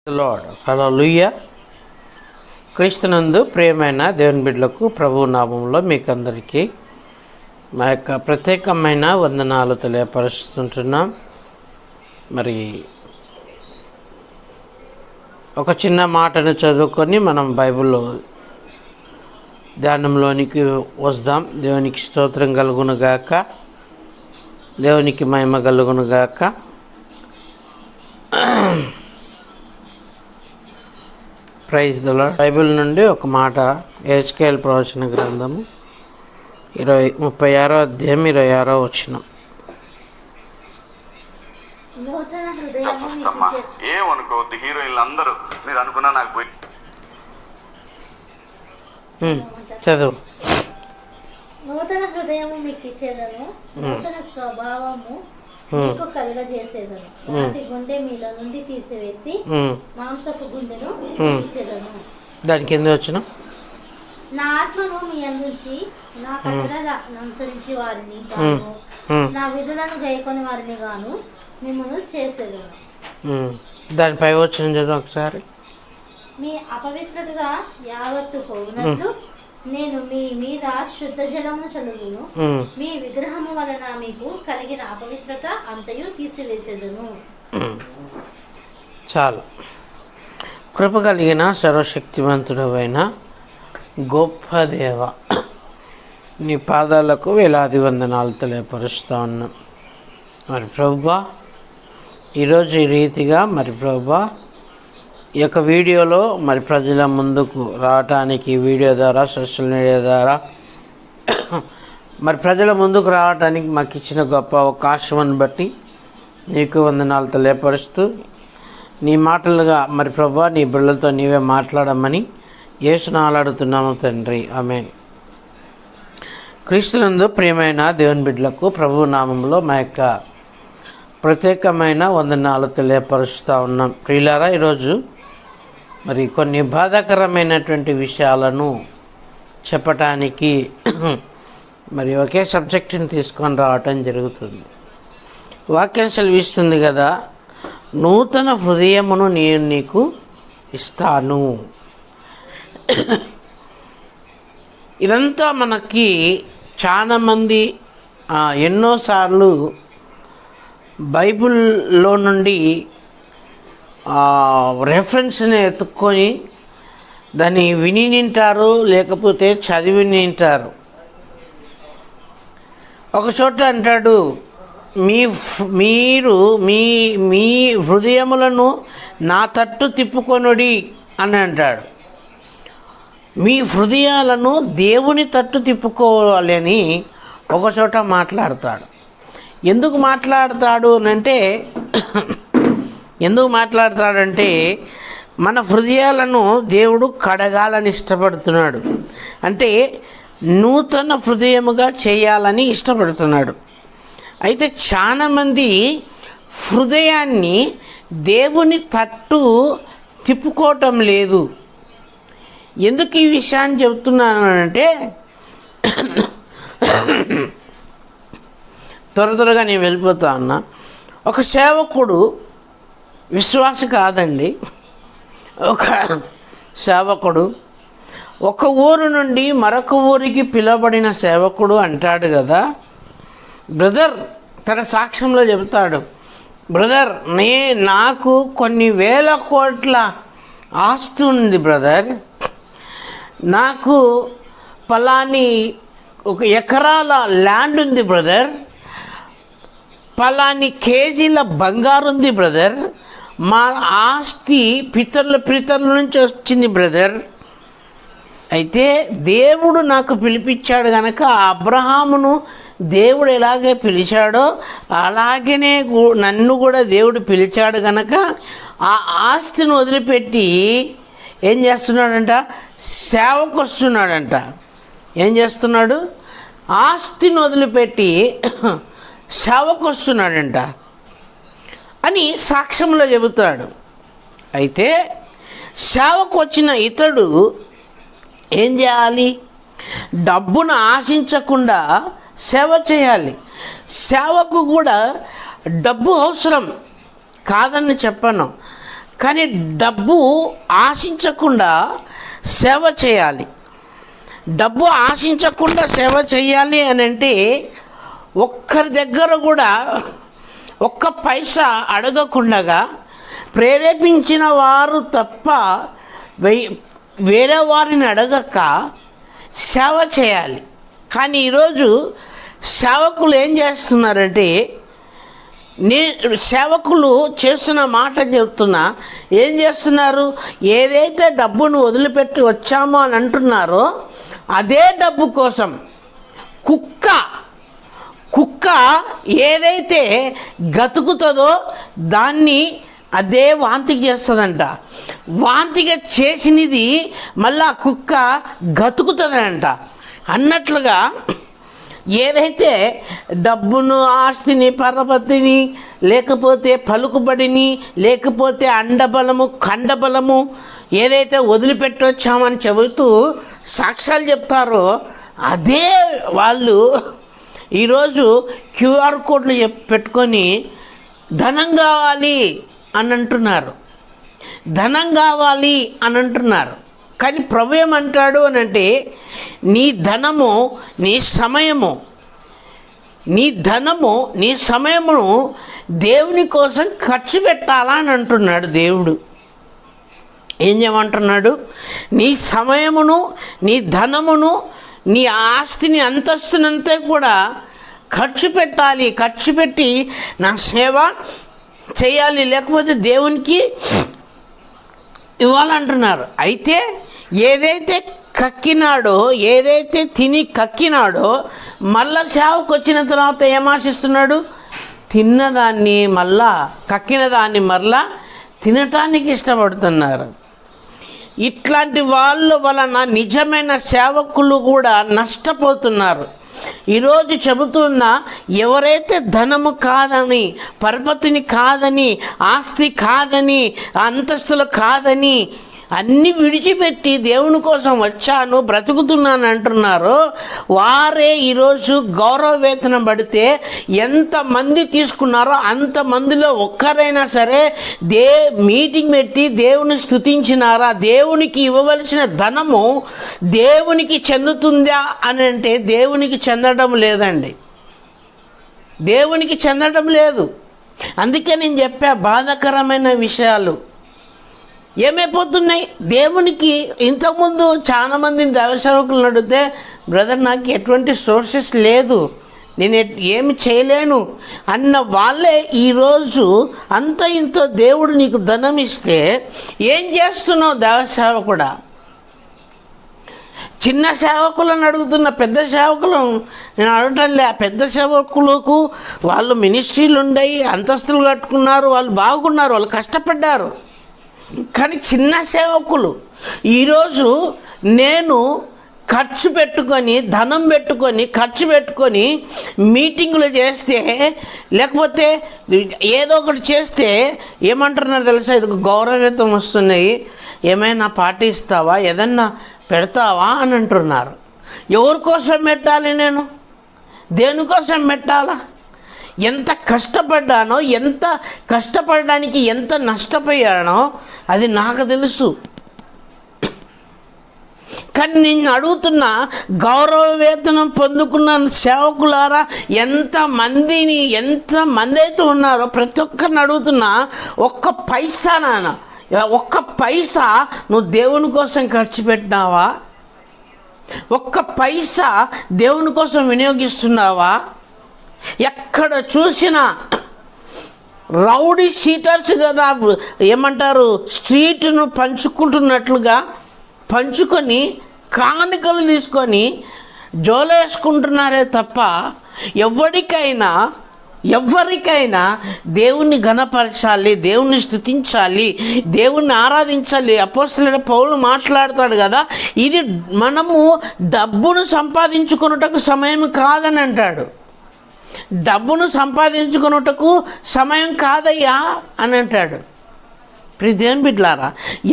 Lord హల్లెలూయా. క్రీస్తునందు ప్రియమైన దేవుని బిడ్డలకు ప్రభువు నామములో మీకు అందరికీ మా యొక్క ప్రత్యేకమైన వందనాలు తెలియపరుస్తుంటున్నాం. మరి ఒక చిన్న మాటను చదువుకొని మనం బైబిల్లో ధ్యానంలోనికి వద్దాం. దేవునికి స్తోత్రం కలుగునుగాక, దేవునికి మహిమ కలుగునుగాక. Praise the lord. బైబిల్ నుండి ఒక మాట, హెచ్కేఎల్ ప్రవచన గ్రంథము 36వ అధ్యాయం 26వ వచనం. ఏమనుకోవద్దు, హీరోయిన్లు అందరూ మీరు అనుకున్నా నాకు పోయి చదువు. నూతన హృదయము మీకు ఇచ్చేదను, నూతన స్వభావము మీకు కలుగజేసేదను. రాతి గుండె మీలో నుండి తీసివేసి మాంసపు గుండెను ఇచ్చేదను. దానికి ఎందుకు వచ్చిన నా ఆత్మను మీ అందించి నా కట్టడలను అనుసరించి వారిని గాను, నా విధులను గైకొని వారిని గాను మిమ్మల్ని చేసేదను. దానిపై వచ్చిన చదువు ఒకసారి. మీ అపవిత్రత యావత్తు పోవునట్లు నేను మీ మీద శుద్ధ జలమును చల్లుదును, మీ విగ్రహము వలన మీకు కలిగిన అపవిత్రత అంతయు తీసివేసేదను. చాలు. కృప కలిగిన సర్వశక్తివంతుడవైన గొప్ప దేవ, నీ పాదాలకు వేలాది వందనాలు తెలియపరుస్తూ ఉన్నాం. మరి ప్రభువా, ఈరోజు ఈ రీతిగా మరి ప్రభువా ఈ యొక్క వీడియోలో మరి ప్రజల ముందుకు రావటానికి వీడియో ద్వారా, సోషల్ మీడియా ద్వారా మరి ప్రజల ముందుకు రావటానికి మాకు ఇచ్చిన గొప్ప అవకాశాన్ని బట్టి నీకు వందనాలు తెలియపరుస్తూ, నీ మాటలుగా మరి ప్రభువా నీ బిడ్డలతో నీవే మాట్లాడమని యేసునామములో అడుగుతున్నాము తండ్రి, ఆమేన్. క్రీస్తునందు ప్రియమైన దేవుని బిడ్డలకు ప్రభు నామంలో మా యొక్క ప్రత్యేకమైన వందనాలు తెలియపరుస్తూ ఉన్నాం. ప్రియులారా, ఈరోజు మరి కొన్ని బాధాకరమైనటువంటి విషయాలను చెప్పటానికి మరి ఒకే సబ్జెక్టుని తీసుకొని రావటం జరుగుతుంది. వాక్యం సెలవిస్తుంది కదా, నూతన హృదయమును నేను నీకు ఇస్తాను. ఇదంతా మనకి చాలామంది ఎన్నోసార్లు బైబిల్లో నుండి రెఫరెన్స్ని ఎత్తుక్కొని దాన్ని విని నింటారు, లేకపోతే చదివి నింటారు. ఒక చోట అంటాడు, మీరు మీ మీ హృదయములను నా తట్టు తిప్పుకొనుడి అని అంటాడు. మీ హృదయాలను దేవుని తట్టు తిప్పుకోవాలని ఒక చోట మాట్లాడతాడు. ఎందుకు మాట్లాడతాడంటే మన హృదయాలను దేవుడు కడగాలని ఇష్టపడుతున్నాడు. అంటే నూతన హృదయముగా చేయాలని ఇష్టపడుతున్నాడు. అయితే చాలామంది హృదయాన్ని దేవుని తట్టు తిప్పుకోవటం లేదు. ఎందుకు ఈ విషయాన్ని చెబుతున్నానంటే, త్వరగా నేను వెళ్ళిపోతా ఉన్నా. ఒక సేవకుడు, విశ్వాస కాదండి, ఒక సేవకుడు ఒక ఊరు నుండి మరొక ఊరికి పిలువబడిన సేవకుడు అంటాడు కదా, బ్రదర్, తన సాక్ష్యంలో చెబుతాడు, బ్రదర్, నాకు కొన్ని వేల కోట్ల ఆస్తి ఉంది బ్రదర్, నాకు పలాని ఒక ఎకరాల ల్యాండ్ ఉంది బ్రదర్, పలాని కేజీల బంగారు ఉంది బ్రదర్, మా ఆస్తి పితరుల నుంచి వచ్చింది బ్రదర్. అయితే దేవుడు నాకు పిలిపించాడు కనుక అబ్రహామును దేవుడు ఎలాగే పిలిచాడో అలాగనే నన్ను కూడా దేవుడు పిలిచాడు కనుక ఆ ఆస్తిని వదిలిపెట్టి ఏం చేస్తున్నాడంట, సేవకు వస్తున్నాడంట. ఏం చేస్తున్నాడు? ఆస్తిని వదిలిపెట్టి సేవకు వస్తున్నాడంట అని సాక్ష్యంలో చెబుతాడు. అయితే సేవకు వచ్చిన ఇతడు ఏం చేయాలి? డబ్బును ఆశించకుండా సేవ చేయాలి. సేవకు కూడా డబ్బు అవసరం, కాదని చెప్పను. కానీ డబ్బు ఆశించకుండా సేవ చేయాలి. డబ్బు ఆశించకుండా సేవ చేయాలి అని అంటే ఒక్కరి దగ్గర కూడా ఒక్క పైసా అడగకుండా ప్రేరేపించిన వారు తప్ప వేరే వారిని అడగక సేవ చేయాలి. కానీ ఈరోజు సేవకులు ఏం చేస్తున్నారంటే, సేవకులు చేస్తున్న మాట చెప్తున్నా, ఏం చేస్తున్నారు, ఏదైతే డబ్బును వదిలిపెట్టి వచ్చామో అని అంటున్నారో అదే డబ్బు కోసం కుక్క ఏదైతే గతుకుతుందో దాన్ని అదే వాంతికి చేస్తుందంట. వాంతిగా చేసినది మళ్ళా కుక్క గతుకుతుందంట. అన్నట్లుగా ఏదైతే డబ్బును, ఆస్తిని, పరపతిని, లేకపోతే పలుకుబడిని, లేకపోతే అండబలము, ఖండబలము ఏదైతే వదిలిపెట్టొచ్చామని చెబుతూ సాక్ష్యాలు చెప్తారో అదే వాళ్ళు ఈరోజు క్యూఆర్ కోడ్లు పెట్టుకొని ధనం కావాలి అని అంటున్నారు. ధనం కావాలి అని అంటున్నారు. కానీ ప్రభు ఏమంటాడు అని అంటే, నీ ధనము, నీ సమయము, నీ సమయమును దేవుని కోసం ఖర్చు పెట్టాలా అని అంటున్నాడు దేవుడు. ఏం చేయమంటున్నాడు, నీ సమయమును, నీ ధనమును, నీ ఆస్తిని, అంతస్తునంతా కూడా ఖర్చు పెట్టాలి. ఖర్చు పెట్టి నా సేవ చేయాలి, లేకపోతే దేవునికి ఇవ్వాలంటున్నారు. అయితే ఏదైతే కక్కినాడో, ఏదైతే తిని కక్కినాడో మళ్ళా సేవకు వచ్చిన తర్వాత ఏం ఆశిస్తున్నాడు, తిన్నదాన్ని మళ్ళా, కక్కిన దాన్ని మళ్ళా తినటానికి ఇష్టపడుతున్నారు. ఇట్లాంటి వాళ్ళ వలన నిజమైన సేవకులు కూడా నష్టపోతున్నారు. ఈరోజు చెబుతున్నా, ఎవరైతే ధనము కాదని, పరపతిని కాదని, ఆస్తి కాదని, అంతస్తులు కాదని అన్నీ విడిచిపెట్టి దేవుని కోసం వచ్చాను, బ్రతుకుతున్నాను అంటున్నారో వారే ఈరోజు గౌరవ వేతనం పడితే ఎంతమంది తీసుకున్నారో అంతమందిలో ఒక్కరైనా సరే మీటింగ్ పెట్టి దేవుని స్తుతించినారా, దేవునికి ఇవ్వవలసిన ధనము దేవునికి చెందుతుందా అని అంటే దేవునికి చెందడం లేదండి. దేవునికి చెందడం లేదు. అందుకే నేను చెప్పా, బాధాకరమైన విషయాలు ఏమైపోతున్నాయి. దేవునికి ఇంతకుముందు చాలామందిని దైవ సేవకులను అడిగితే, బ్రదర్ నాకు ఎటువంటి సోర్సెస్ లేదు, నేను ఏమి చేయలేను అన్న వాళ్ళే ఈరోజు అంత ఇంతో దేవుడు నీకు ధనం ఇస్తే ఏం చేస్తున్నావు దైవ సేవకుడా? చిన్న సేవకులను అడుగుతున్న, పెద్ద సేవకులు నేను అడగటంలే. పెద్ద సేవకులకు వాళ్ళు మినిస్ట్రీలు ఉన్నాయి, అంతస్తులు కట్టుకున్నారు, వాళ్ళు బాగున్నారు, వాళ్ళు కష్టపడ్డారు. కానీ చిన్న సేవకులు ఈరోజు నేను ఖర్చు పెట్టుకొని, ధనం పెట్టుకొని, ఖర్చు పెట్టుకొని మీటింగులు చేస్తే, లేకపోతే ఏదో ఒకటి చేస్తే ఏమంటున్నారు తెలుసా, ఇది గౌరవవేతం వస్తున్నాయి, ఏమైనా పాటిస్తావా, ఏదన్నా పెడతావా అని అంటున్నారు. ఎవరి కోసం పెట్టాలి నేను? దేనికోసం పెట్టాలా? ఎంత కష్టపడ్డానో, ఎంత కష్టపడడానికి ఎంత నష్టపోయానో అది నాకు తెలుసు. కానీ నేను అడుగుతున్నా, గౌరవ వేతనం పొందుకున్న సేవకులారా ఎంతమంది అయితే ఉన్నారో ప్రతి ఒక్కరిని అడుగుతున్నా, ఒక్క పైసా నాన్న, ఒక్క పైసా నువ్వు దేవుని కోసం ఖర్చు పెట్టినావా? ఒక్క పైసా దేవుని కోసం వినియోగిస్తున్నావా? ఎక్కడ చూసినా రౌడీ షీటర్స్ కదా, ఏమంటారు, స్ట్రీట్ను పంచుకుంటున్నట్లుగా పంచుకొని కానుకలు తీసుకొని జోలేసుకుంటున్నారే తప్ప ఎవరికైనా దేవుణ్ణి ఘనపరచాలి, దేవుణ్ణి స్తుతించాలి, దేవుణ్ణి ఆరాధించాలి. అపోస్తలుడైన పౌలు మాట్లాడతాడు కదా, ఇది మనము డబ్బును సంపాదించుకున్నటకు సమయం కాదని అంటాడు. డబ్బును సంపాదించుకున్నటకు సమయం కాదయ్యా అని అంటాడు. దేవుని బిడ్డలారా,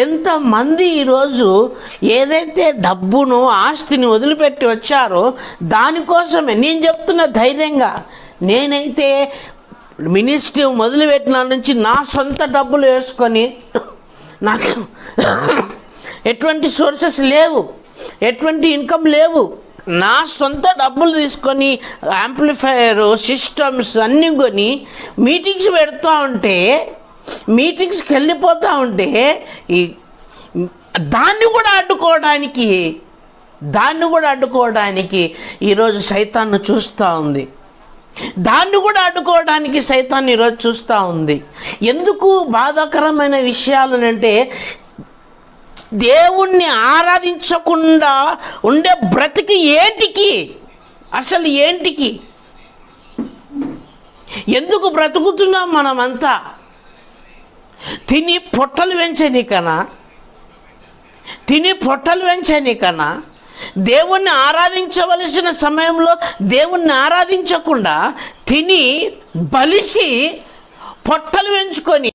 ఎంతమంది ఈరోజు ఏదైతే డబ్బును, ఆస్తిని వదిలిపెట్టి వచ్చారో దానికోసమే నేను చెప్తున్న ధైర్యంగా, నేనైతే మినిస్ట్రీ మొదలుపెట్టిన నుంచి నా సొంత డబ్బులు వేసుకొని నాకు ఎటువంటి సోర్సెస్ లేవు, ఎటువంటి ఇన్కమ్ లేవు. నా సొంత డబ్బులు తీసుకొని యాంప్లిఫైయర్ సిస్టమ్స్ అన్నీ కొని మీటింగ్స్ పెడుతూ ఉంటే, మీటింగ్స్కి వెళ్ళిపోతూ ఉంటే దాన్ని కూడా అడ్డుకోవడానికి ఈరోజు సైతాన్ని చూస్తూ ఉంది. దాన్ని కూడా అడ్డుకోవడానికి సైతాన్ని ఈరోజు చూస్తూ ఉంది. ఎందుకు బాధాకరమైన విషయాలు అంటే, దేవుణ్ణి ఆరాధించకుండా ఉండే బ్రతికి అసలు ఏంటికి ఎందుకు బ్రతుకుతున్నాం మనమంతా? తిని పొట్టలు పెంచనీకనా దేవుణ్ణి ఆరాధించవలసిన సమయంలో దేవుణ్ణి ఆరాధించకుండా తిని బలిసి పొట్టలు పెంచుకొని